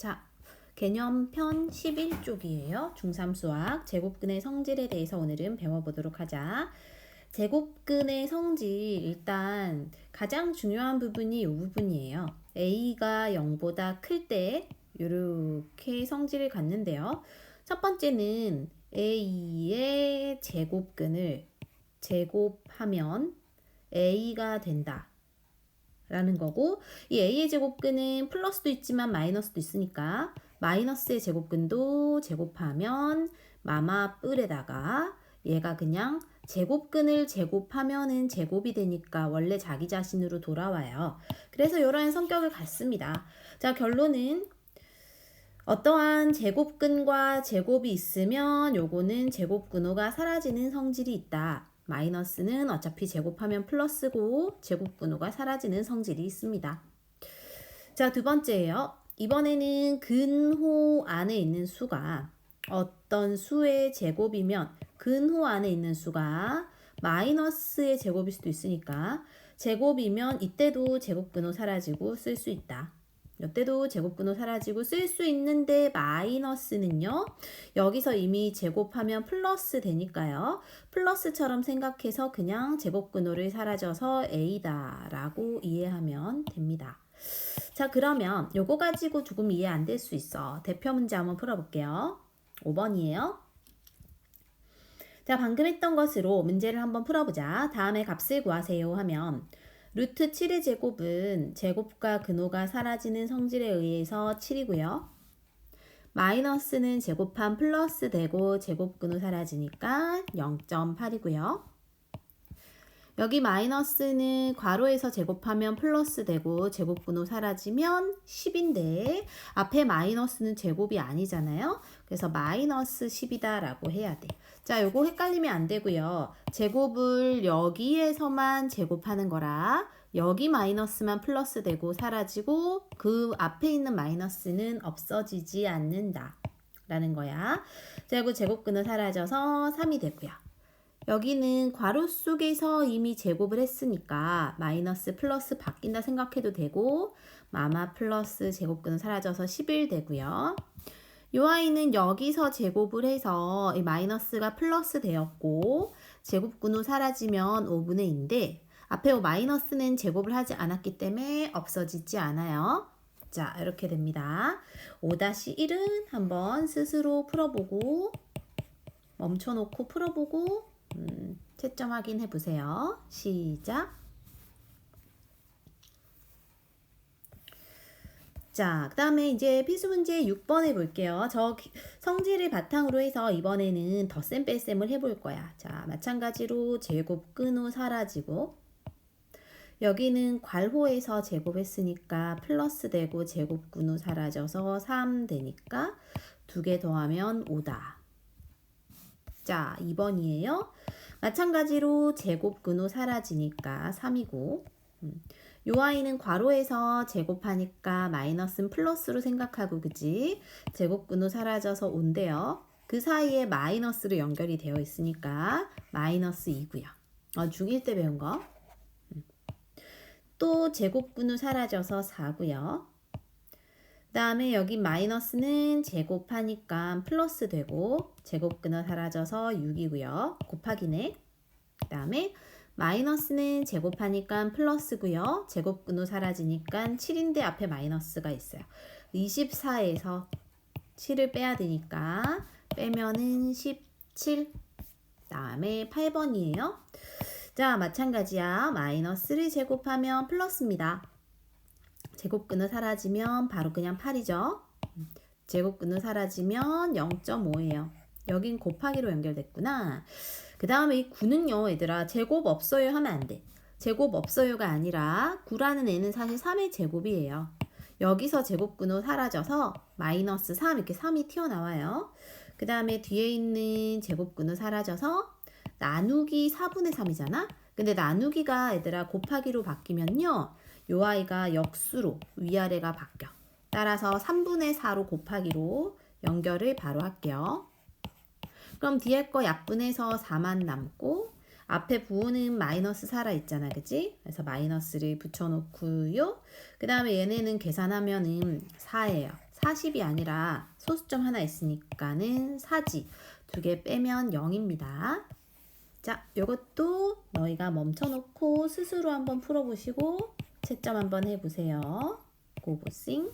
자, 개념편 11쪽이에요. 중3 수학 제곱근의 성질에 대해서 오늘은 배워보도록 하자. 제곱근의 성질, 일단 가장 중요한 부분이 이 부분이에요. a가 0보다 클 때 이렇게 성질을 갖는데요. 첫 번째는 a의 제곱근을 제곱하면 a가 된다 라는 거고, 이 a의 제곱근은 플러스도 있지만 마이너스도 있으니까 마이너스의 제곱근도 제곱하면 마마 뿔에다가 얘가 그냥 제곱근을 제곱하면은 제곱이 되니까 원래 자기 자신으로 돌아와요. 그래서 이러한 성격을 갖습니다. 자, 결론은 어떠한 제곱근과 제곱이 있으면 요거는 제곱근호가 사라지는 성질이 있다. 마이너스는 어차피 제곱하면 플러스고 제곱근호가 사라지는 성질이 있습니다. 자, 두 번째예요. 이번에는 근호 안에 있는 수가 어떤 수의 제곱이면 근호 안에 있는 수가 마이너스의 제곱일 수도 있으니까 제곱이면 이때도 제곱근호 사라지고 쓸 수 있다. 이때도 제곱근호 사라지고 쓸 수 있는데 마이너스는요. 여기서 이미 제곱하면 플러스 되니까요. 플러스처럼 생각해서 그냥 제곱근호를 사라져서 A다 라고 이해하면 됩니다. 자, 그러면 요거 가지고 조금 이해 안 될 수 있어. 대표 문제 한번 풀어볼게요. 5번이에요. 자, 방금 했던 것으로 문제를 한번 풀어보자. 다음에 값을 구하세요 하면 루트 7의 제곱은 제곱과 근호가 사라지는 성질에 의해서 7이고요. 마이너스는 제곱한 플러스 되고 제곱근호 사라지니까 0.8이고요. 여기 마이너스는 괄호에서 제곱하면 플러스 되고 제곱근호 사라지면 10인데 앞에 마이너스는 제곱이 아니잖아요. 그래서 마이너스 10이다 라고 해야 돼. 자, 요거 헷갈리면 안 되고요. 제곱을 여기에서만 제곱하는 거라 여기 마이너스만 플러스 되고 사라지고 그 앞에 있는 마이너스는 없어지지 않는다 라는 거야. 자, 그리고 제곱근호 사라져서 3이 되고요. 여기는 괄호 속에서 이미 제곱을 했으니까 마이너스 플러스 바뀐다 생각해도 되고 마마 플러스 제곱근은 사라져서 11 되고요. 이 아이는 여기서 제곱을 해서 이 마이너스가 플러스 되었고 제곱근호 사라지면 5분의 2인데 앞에 마이너스는 제곱을 하지 않았기 때문에 없어지지 않아요. 자, 이렇게 됩니다. 5-1은 한번 스스로 풀어보고 멈춰놓고 풀어보고 채점 확인해 보세요. 시작. 자, 그 다음에 이제 필수 문제 6번 해볼게요. 저 성질을 바탕으로 해서 이번에는 덧셈 뺄셈을 해볼 거야. 자, 마찬가지로 제곱 근호 사라지고 여기는 괄호에서 제곱했으니까 플러스 되고 제곱 근호 사라져서 3 되니까 2개 더하면 5다. 자, 2번이에요. 마찬가지로 제곱 근호 사라지니까 3이고 요 아이는 괄호에서 제곱하니까 마이너스는 플러스로 생각하고 그지? 제곱 근호 사라져서 5인데요. 그 사이에 마이너스로 연결이 되어 있으니까 마이너스 2고요. 중1 때 배운 거. 또 제곱 근호 사라져서 4고요. 그 다음에 여기 마이너스는 제곱하니까 플러스 되고 제곱 근호 사라져서 6이고요. 곱하기네. 그 다음에 마이너스는 제곱하니까 플러스고요. 제곱 근호 사라지니까 7인데 앞에 마이너스가 있어요. 24에서 7을 빼야 되니까 빼면은 17. 그 다음에 8번이에요. 자, 마찬가지야. 마이너스를 제곱하면 플러스입니다. 제곱근호 사라지면 바로 그냥 8이죠. 제곱근호 사라지면 0.5예요. 여긴 곱하기로 연결됐구나. 그 다음에 이 9는요, 얘들아, 제곱 없어요 하면 안 돼. 제곱 없어요가 아니라 9라는 애는 사실 3의 제곱이에요. 여기서 제곱근호 사라져서 마이너스 3 이렇게 3이 튀어나와요. 그 다음에 뒤에 있는 제곱근호 사라져서 나누기 4분의 3이잖아. 근데 나누기가 얘들아 곱하기로 바뀌면요. 요 아이가 역수로 위아래가 바뀌어. 따라서 3분의 4로 곱하기로 연결을 바로 할게요. 그럼 뒤에 거 약분해서 4만 남고 앞에 부호는 마이너스 살아있잖아. 그치? 그래서 마이너스를 붙여놓고요. 그 다음에 얘네는 계산하면은 4예요. 40이 아니라 소수점 하나 있으니까는 4지. 2개 빼면 0입니다. 자, 요것도 너희가 멈춰놓고 스스로 한번 풀어보시고 채점 한번 해보세요. 고고싱.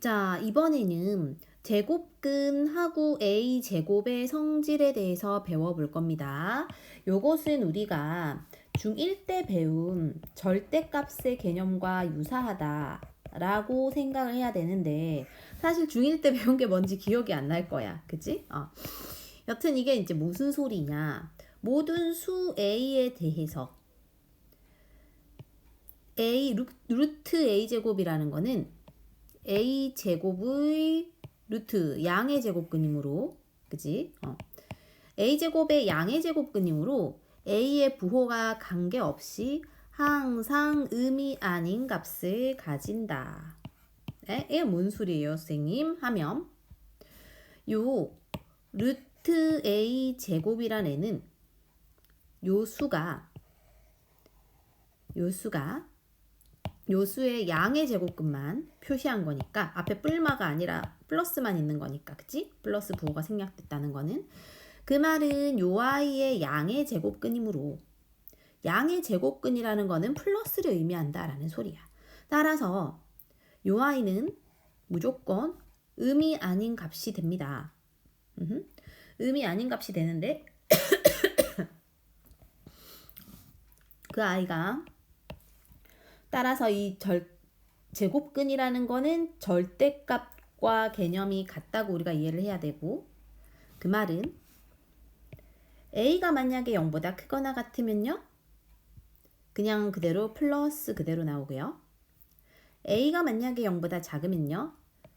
자, 이번에는 제곱근하고 A 제곱의 성질에 대해서 배워볼 겁니다. 요것은 우리가 중1 때 배운 절대값의 개념과 유사하다 라고 생각을 해야 되는데 사실 중1 때 배운 게 뭔지 기억이 안 날 거야. 그치? 여튼 이게 이제 무슨 소리냐. 모든 수 A에 대해서 루트 A 제곱이라는 거는 A 제곱의 루트 양의 제곱근이므로 그지? A 제곱의 양의 제곱근이므로 A의 부호가 관계없이 항상 의미 아닌 값을 가진다. 이게 뭔 소리예요, 선생님? 하면 요 루트 A 제곱이란 애는 요 수가 요수의 양의 제곱근만 표시한 거니까 앞에 뿔마가 아니라 플러스만 있는 거니까 그치? 플러스 부호가 생략됐다는 거는 그 말은 요 아이의 양의 제곱근이므로 양의 제곱근이라는 거는 플러스를 의미한다라는 소리야. 따라서 요 아이는 무조건 의미 아닌 값이 됩니다. 의미 아닌 값이 되는데 그 아이가 따라서 이 제곱근이라는 거는 절대값과 개념이 같다고 우리가 이해를 해야 되고 그 말은 A가 만약에 0보다 크거나 같으면요 그냥 그대로 플러스 그대로 나오고요. A가 만약에 0보다 작으면요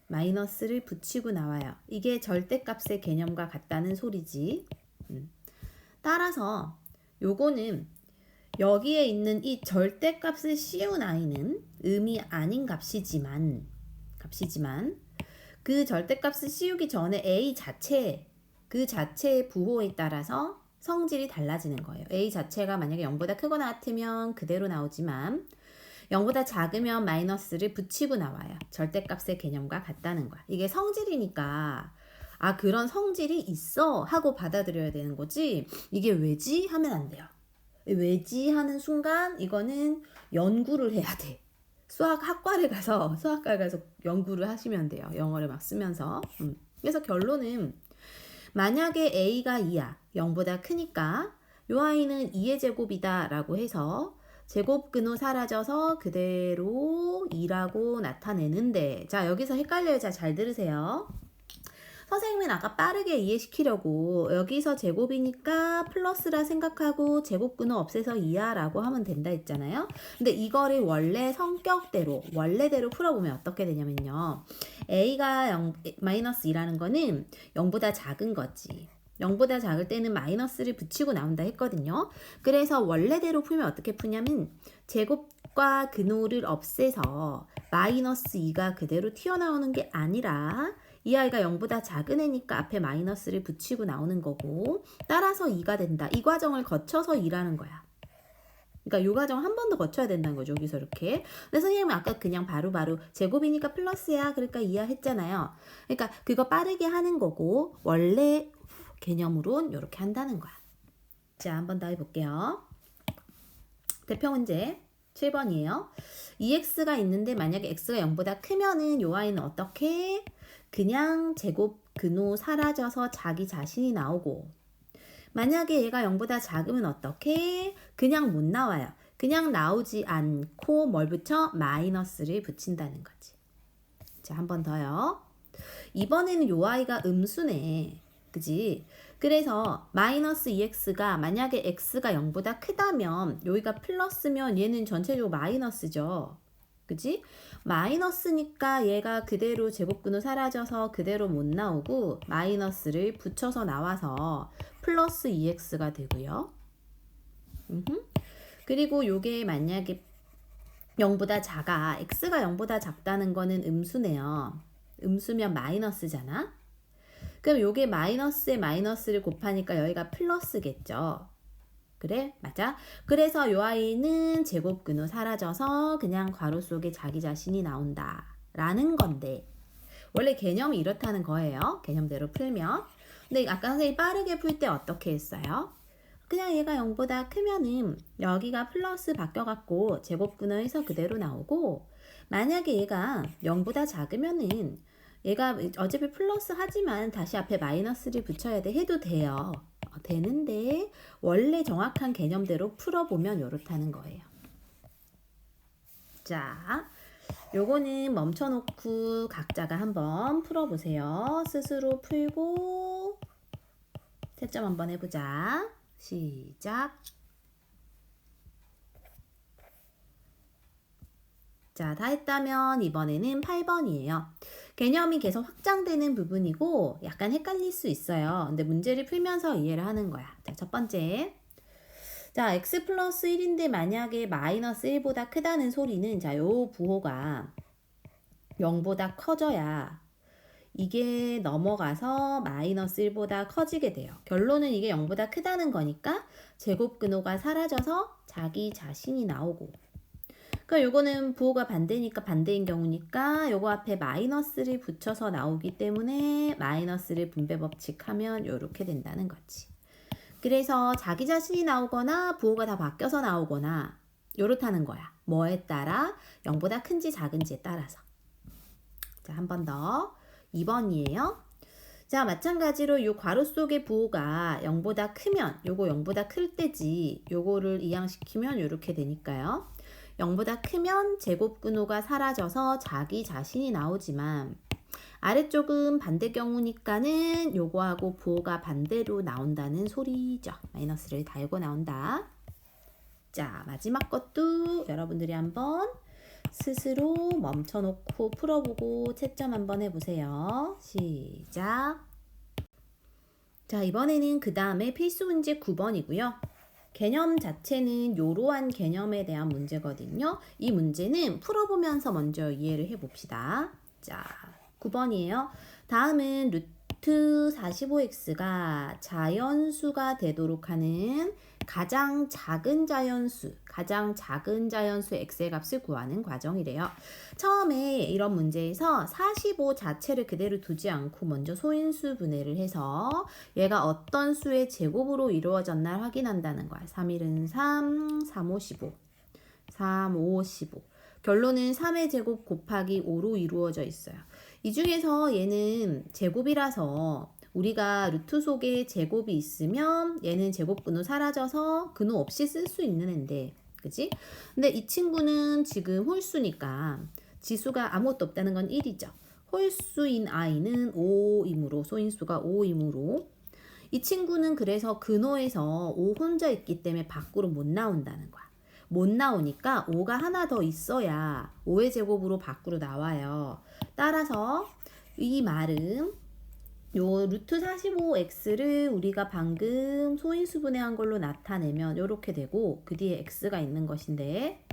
마이너스를 붙이고 나와요. 이게 절대값의 개념과 같다는 소리지. 따라서 요거는 여기에 있는 이 절대값을 씌운 아이는 의미 아닌 값이지만 그 절대값을 씌우기 전에 A 자체 그 자체의 부호에 따라서 성질이 달라지는 거예요. A 자체가 만약에 0보다 크거나 같으면 그대로 나오지만 0보다 작으면 마이너스를 붙이고 나와요. 절대값의 개념과 같다는 거야. 이게 성질이니까 그런 성질이 있어 하고 받아들여야 되는 거지 이게 왜지? 하면 안 돼요. 왜지 하는 순간 이거는 연구를 해야 돼. 수학과에 가서 연구를 하시면 돼요. 영어를 막 쓰면서. 그래서 결론은 만약에 A가 2야. 0보다 크니까 요 아이는 2의 제곱이다 라고 해서 제곱근호 사라져서 그대로 2라고 나타내는데 자 여기서 헷갈려요. 잘 들으세요. 선생님은 아까 빠르게 이해시키려고 여기서 제곱이니까 플러스라 생각하고 제곱근호 없애서 2야 라고 하면 된다 했잖아요. 근데 이거를 원래대로 풀어보면 어떻게 되냐면요. A가 마이너스 2라는 거는 0보다 작은 거지. 0보다 작을 때는 마이너스를 붙이고 나온다 했거든요. 그래서 원래대로 풀면 어떻게 푸냐면 제곱과 근호를 없애서 마이너스 2가 그대로 튀어나오는 게 아니라 이 아이가 0보다 작은 애니까 앞에 마이너스를 붙이고 나오는 거고 따라서 2가 된다. 이 과정을 거쳐서 2라는 거야. 그러니까 이 과정 한 번 더 거쳐야 된다는 거죠. 여기서 이렇게. 근데 선생님은 아까 그냥 바로바로 제곱이니까 플러스야. 그러니까 2야 했잖아요. 그러니까 그거 빠르게 하는 거고 원래 개념으론 이렇게 한다는 거야. 자, 한 번 더 해볼게요. 대표 문제 7번이에요. 2x가 있는데 만약에 x가 0보다 크면은 요 아이는 어떻게? 그냥 제곱 근호 사라져서 자기 자신이 나오고 만약에 얘가 0보다 작으면 어떻게? 그냥 못 나와요. 그냥 나오지 않고 뭘 붙여? 마이너스를 붙인다는 거지. 자, 한 번 더요. 이번에는 요 아이가 음수네. 그지? 그래서 마이너스 2x가 만약에 x가 0보다 크다면 여기가 플러스면 얘는 전체적으로 마이너스죠. 그지? 마이너스니까 얘가 그대로 제곱근호 사라져서 그대로 못 나오고 마이너스를 붙여서 나와서 플러스 2x가 되고요. 그리고 요게 만약에 0보다 작아. x가 0보다 작다는 거는 음수네요. 음수면 마이너스잖아. 그럼 요게 마이너스에 마이너스를 곱하니까 여기가 플러스겠죠. 그래? 맞아? 그래서 요 아이는 제곱근호 사라져서 그냥 괄호 속에 자기 자신이 나온다 라는 건데 원래 개념이 이렇다는 거예요. 개념대로 풀면. 근데 아까 선생님이 빠르게 풀 때 어떻게 했어요? 그냥 얘가 0보다 크면은 여기가 플러스 바뀌어갖고 제곱근호에서 그대로 나오고, 만약에 얘가 0보다 작으면은 얘가 어차피 플러스 하지만 다시 앞에 마이너스를 붙여야 돼 해도 돼요. 되는데 원래 정확한 개념대로 풀어보면 이렇다는 거예요. 자, 요거는 멈춰놓고 각자가 한번 풀어보세요. 스스로 풀고 채점 한번 해보자. 시작. 자, 다 했다면 이번에는 8번이에요. 개념이 계속 확장되는 부분이고 약간 헷갈릴 수 있어요. 근데 문제를 풀면서 이해를 하는 거야. 자, 첫 번째. 자, x 플러스 1인데 만약에 마이너스 1보다 크다는 소리는, 자, 요 부호가 0보다 커져야 이게 넘어가서 마이너스 1보다 커지게 돼요. 결론은 이게 0보다 크다는 거니까 제곱근호가 사라져서 자기 자신이 나오고, 그러니까 요거는 부호가 반대니까 반대인 경우니까 요거 앞에 마이너스를 붙여서 나오기 때문에 마이너스를 분배 법칙하면 요렇게 된다는 거지. 그래서 자기 자신이 나오거나 부호가 다 바뀌어서 나오거나 요렇다는 거야. 뭐에 따라? 0보다 큰지 작은지에 따라서. 자, 한 번 더. 2번이에요. 자, 마찬가지로 요 괄호 속의 부호가 0보다 크면 요거 0보다 클 때지, 요거를 이항시키면 요렇게 되니까요. 0보다 크면 제곱근호가 사라져서 자기 자신이 나오지만 아래쪽은 반대 경우니까는 요거하고 부호가 반대로 나온다는 소리죠. 마이너스를 달고 나온다. 자, 마지막 것도 여러분들이 한번 스스로 멈춰놓고 풀어보고 채점 한번 해보세요. 시작. 자, 이번에는 그 다음에 필수 문제 9번이고요. 개념 자체는 이러한 개념에 대한 문제거든요. 이 문제는 풀어보면서 먼저 이해를 해봅시다. 자, 9번이에요. 다음은 루트 45x가 자연수가 되도록 하는 가장 작은 자연수 x의 값을 구하는 과정이래요. 처음에 이런 문제에서 45 자체를 그대로 두지 않고 먼저 소인수 분해를 해서 얘가 어떤 수의 제곱으로 이루어졌나 확인한다는 거야. 3, 1은 3, 3, 5, 15. 3, 5, 15. 결론은 3의 제곱 곱하기 5로 이루어져 있어요. 이 중에서 얘는 제곱이라서 우리가 루트 속에 제곱이 있으면 얘는 제곱근호 사라져서 근호 없이 쓸 수 있는 앤데, 그치? 근데 이 친구는 지금 홀수니까 지수가 아무것도 없다는 건 1이죠. 홀수인 i는 5이므로, 소인수가 5이므로 이 친구는 그래서 근호에서 5 혼자 있기 때문에 밖으로 못 나온다는 거야. 못 나오니까 5가 하나 더 있어야 5의 제곱으로 밖으로 나와요. 따라서 이 말은 요 루트 45x를 우리가 방금 소인수 분해한 걸로 나타내면 이렇게 되고, 그 뒤에 x가 있는 것인데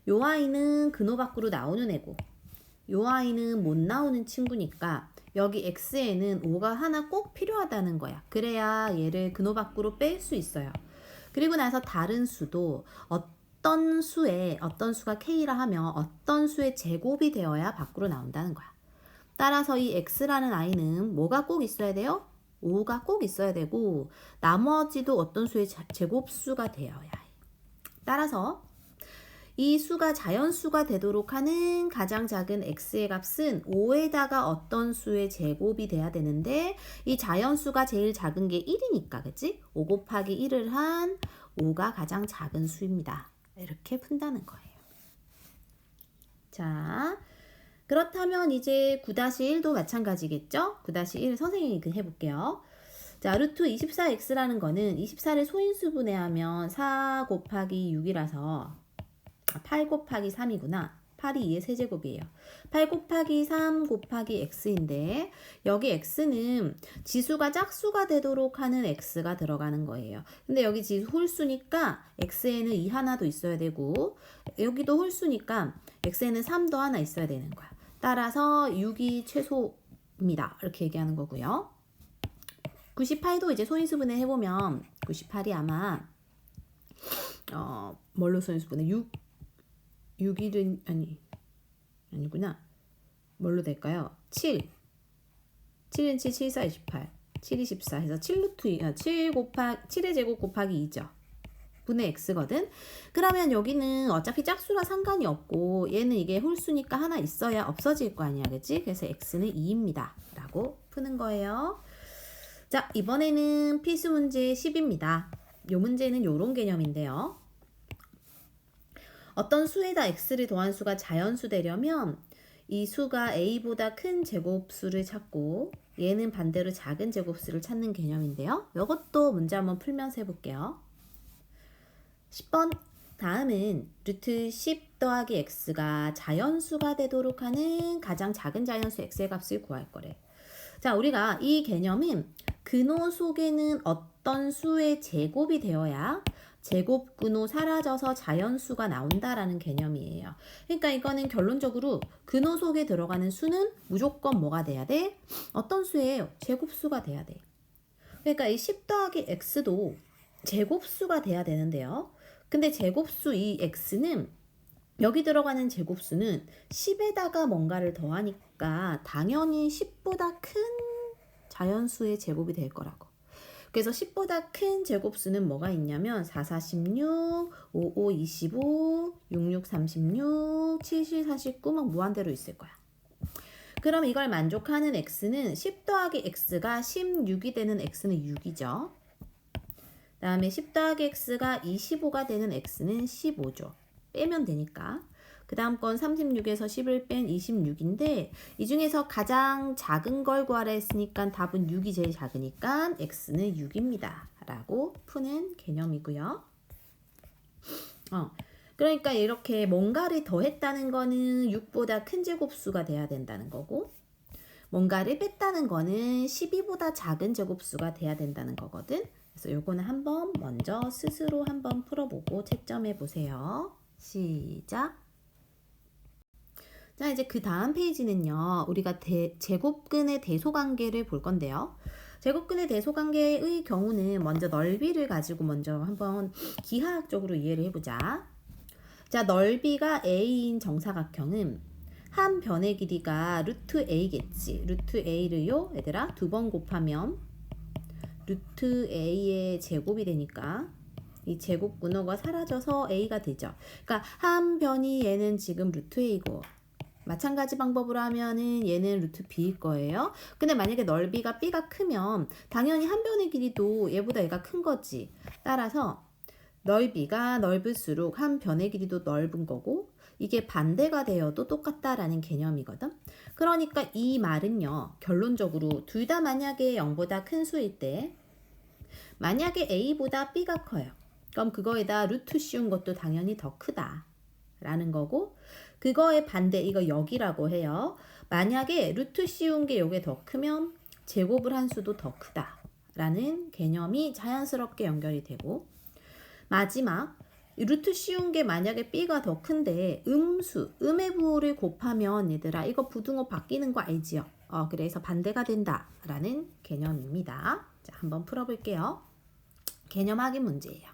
요 아이는 근호 밖으로 나오는 애고 요 아이는 못 나오는 친구니까 여기 x에는 5가 하나 꼭 필요하다는 거야. 그래야 얘를 근호 밖으로 뺄 수 있어요. 그리고 나서 다른 수도 어떤 수가 k라 하면 어떤 수의 제곱이 되어야 밖으로 나온다는 거야. 따라서 이 x라는 i는 뭐가 꼭 있어야 돼요? 5가 꼭 있어야 되고 나머지도 어떤 수의 제곱수가 되어야 해. 따라서 이 수가 자연수가 되도록 하는 가장 작은 x의 값은 5에다가 어떤 수의 제곱이 돼야 되는데, 이 자연수가 제일 작은 게 1이니까, 그치? 5 곱하기 1을 한 5가 가장 작은 수입니다. 이렇게 푼다는 거예요. 자, 그렇다면 이제 9-1도 마찬가지겠죠? 9-1 선생님이 해볼게요. 자, 루트 24x라는 거는 24를 소인수 분해하면 4 곱하기 6이라서 8 곱하기 3이구나. 8이 2의 세제곱이에요. 8 곱하기 3 곱하기 x인데 여기 x는 지수가 짝수가 되도록 하는 x가 들어가는 거예요. 근데 여기 지수 홀수니까 x에는 2 하나도 있어야 되고 여기도 홀수니까 x에는 3도 하나 있어야 되는 거야. 따라서 6이 최소입니다. 이렇게 얘기하는 거고요. 98도 이제 소인수분해 해보면 98이 아마 뭘로 소인수분해? 6일은 아니구나. 뭘로 될까요? 7, 7은 7, 7, 4, 28, 7, 24 해서 7의 제곱 곱하기 2죠. 분의 x거든. 그러면 여기는 어차피 짝수라 상관이 없고 얘는 이게 홀수니까 하나 있어야 없어질 거 아니야, 그치? 그래서 x는 2입니다 라고 푸는 거예요. 자, 이번에는 필수 문제 10입니다. 요 문제는 요런 개념인데요. 어떤 수에다 x를 더한 수가 자연수 되려면 이 수가 a보다 큰 제곱수를 찾고 얘는 반대로 작은 제곱수를 찾는 개념인데요. 이것도 문제 한번 풀면서 해볼게요. 10번 다음은 루트 10 더하기 x가 자연수가 되도록 하는 가장 작은 자연수 x의 값을 구할 거래. 자, 우리가 이 개념은 근호 속에는 어떤 수의 제곱이 되어야 제곱 근호 사라져서 자연수가 나온다라는 개념이에요. 그러니까 이거는 결론적으로 근호 속에 들어가는 수는 무조건 뭐가 돼야 돼? 어떤 수예요? 제곱수가 돼야 돼. 그러니까 이 10 더하기 x도 제곱수가 돼야 되는데요. 근데 제곱수 이 x는 여기 들어가는 제곱수는 10에다가 뭔가를 더하니까 당연히 10보다 큰 자연수의 제곱이 될 거라고. 그래서 10보다 큰 제곱수는 뭐가 있냐면 4, 4, 16, 5, 5, 25, 6, 6, 36, 7, 7, 49 막 무한대로 있을 거야. 그럼 이걸 만족하는 x는 10 더하기 x가 16이 되는 x는 6이죠. 다음에 10 더하기 x가 25가 되는 x는 15죠. 빼면 되니까. 그 다음 건 36에서 10을 뺀 26인데 이 중에서 가장 작은 걸 구하라 했으니까 답은 6이 제일 작으니까 x는 6입니다. 라고 푸는 개념이고요. 그러니까 이렇게 뭔가를 더했다는 거는 6보다 큰 제곱수가 돼야 된다는 거고 뭔가를 뺐다는 거는 12보다 작은 제곱수가 돼야 된다는 거거든. 그래서 요거는 한번 먼저 스스로 한번 풀어보고 채점해 보세요. 시작. 자, 이제 그 다음 페이지는요. 우리가 제곱근의 대소관계를 볼 건데요. 제곱근의 대소관계의 경우는 먼저 넓이를 가지고 먼저 한번 기하학적으로 이해를 해보자. 자, 넓이가 a인 정사각형은 한 변의 길이가 루트 a겠지. 루트 a를요, 얘들아, 2번 곱하면 루트 a의 제곱이 되니까 이 제곱 근호가 사라져서 a가 되죠. 그러니까 한 변이 얘는 지금 루트 a고 마찬가지 방법으로 하면은 얘는 루트 b일 거예요. 근데 만약에 넓이가 b가 크면 당연히 한 변의 길이도 얘보다 얘가 큰 거지. 따라서 넓이가 넓을수록 한 변의 길이도 넓은 거고 이게 반대가 되어도 똑같다라는 개념이거든. 그러니까 이 말은요. 결론적으로 둘 다 만약에 0보다 큰 수일 때 만약에 a보다 b가 커요. 그럼 그거에다 루트 씌운 것도 당연히 더 크다 라는 거고 그거의 반대 이거 여기라고 해요. 만약에 루트 씌운 게 요게 더 크면 제곱을 한 수도 더 크다 라는 개념이 자연스럽게 연결이 되고 마지막 루트 씌운 게 만약에 b가 더 큰데 음수, 음의 부호를 곱하면 얘들아 이거 부등호 바뀌는 거 알지요? 그래서 반대가 된다 라는 개념입니다. 자, 한번 풀어볼게요. 개념 확인 문제예요.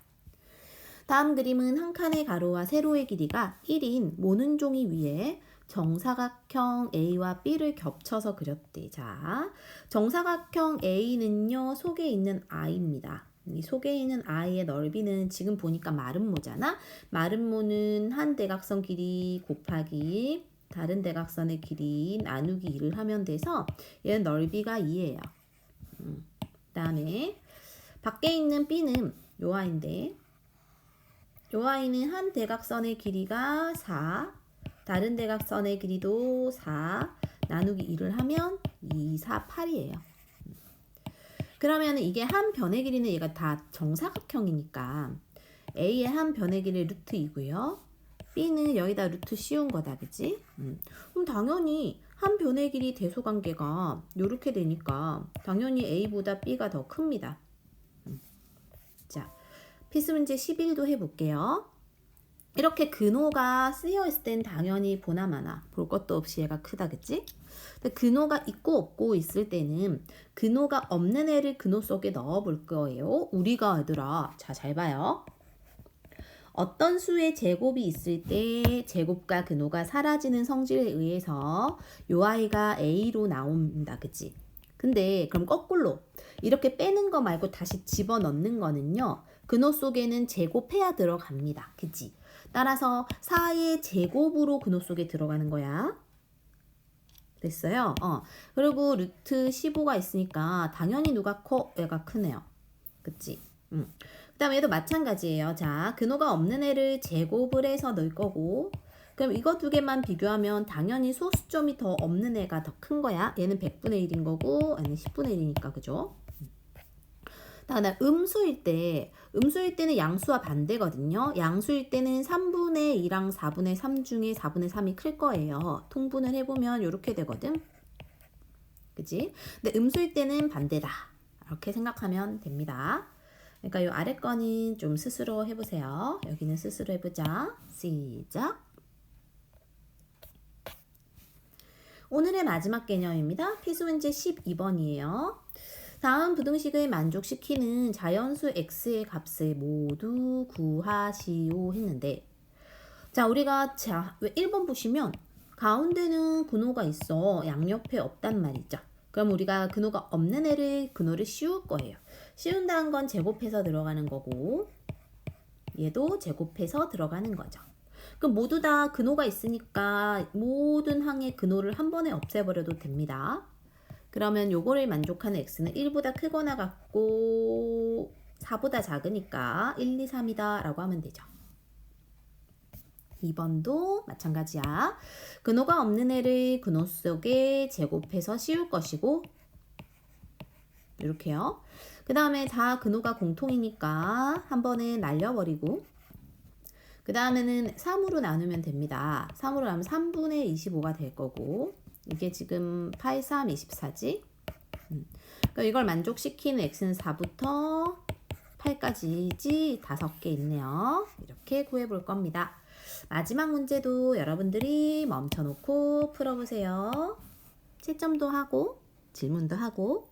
다음 그림은 한 칸의 가로와 세로의 길이가 1인 모는 종이 위에 정사각형 A와 B를 겹쳐서 그렸대. 자, 정사각형 A는요, 속에 있는 I입니다. 이 속에 있는 I의 넓이는 지금 보니까 마름모잖아. 마름모는 한 대각선 길이 곱하기 다른 대각선의 길이 나누기 2를 하면 돼서 얘는 넓이가 2예요. 그 다음에 밖에 있는 B는 요 아이인데 요 아이는 한 대각선의 길이가 4, 다른 대각선의 길이도 4, 나누기 2를 하면 2, 4, 8이에요. 그러면 이게 한 변의 길이는 얘가 다 정사각형이니까 A의 한 변의 길이 루트 2고요. B는 여기다 루트 씌운 거다, 그치? 그럼 당연히 한 변의 길이 대소관계가 요렇게 되니까 당연히 A보다 B가 더 큽니다. 자, 필수 문제 11도 해볼게요. 이렇게 근호가 쓰여있을 땐 당연히 보나마나 볼 것도 없이 얘가 크다, 그치? 근데 근호가 있고 없고 있을 때는 근호가 없는 애를 근호 속에 넣어 볼 거예요. 우리가 얘들아, 자, 잘 봐요. 어떤 수의 제곱이 있을 때 제곱과 근호가 사라지는 성질에 의해서 요 아이가 A로 나온다. 그치? 근데 그럼 거꾸로 이렇게 빼는 거 말고 다시 집어넣는 거는요. 근호 속에는 제곱해야 들어갑니다. 그치? 따라서 4의 제곱으로 근호 속에 들어가는 거야. 됐어요? 그리고 루트 15가 있으니까 당연히 누가 커? 얘가 크네요. 그치? 그 다음에 얘도 마찬가지예요. 자, 근호가 없는 애를 제곱을 해서 넣을 거고, 그럼 이거 두 개만 비교하면 당연히 소수점이 더 없는 애가 더 큰 거야. 얘는 100분의 1인 거고, 얘는 10분의 1이니까, 그죠? 다음에 음수일 때는 양수와 반대거든요. 양수일 때는 3분의 2랑 4분의 3 중에 4분의 3이 클 거예요. 통분을 해보면 이렇게 되거든. 그치? 근데 음수일 때는 반대다. 이렇게 생각하면 됩니다. 그러니까 이 아래 거는 좀 스스로 해보세요. 여기는 스스로 해보자. 시작. 오늘의 마지막 개념입니다. 필수문제 12번이에요. 다음 부등식을 만족시키는 자연수 x의 값을 모두 구하시오 했는데, 자, 우리가 1번 보시면 가운데는 근호가 있어. 양옆에 없단 말이죠. 그럼 우리가 근호가 없는 애를 근호를 씌울 거예요. 씌운다는 건 제곱해서 들어가는 거고, 얘도 제곱해서 들어가는 거죠. 그럼 모두 다 근호가 있으니까 모든 항의 근호를 한 번에 없애버려도 됩니다. 그러면 요거를 만족하는 x는 1보다 크거나 같고 4보다 작으니까 1, 2, 3이다 라고 하면 되죠. 2번도 마찬가지야. 근호가 없는 애를 근호 속에 제곱해서 씌울 것이고, 이렇게요. 그 다음에 다 근호가 공통이니까 한 번에 날려버리고, 그 다음에는 3으로 나누면 됩니다. 3으로 나누면 3분의 25가 될 거고, 이게 지금 8, 3, 24지? 그러니까 이걸 만족시키는 x는 4부터 8까지지 5개 있네요. 이렇게 구해볼 겁니다. 마지막 문제도 여러분들이 멈춰놓고 풀어보세요. 채점도 하고 질문도 하고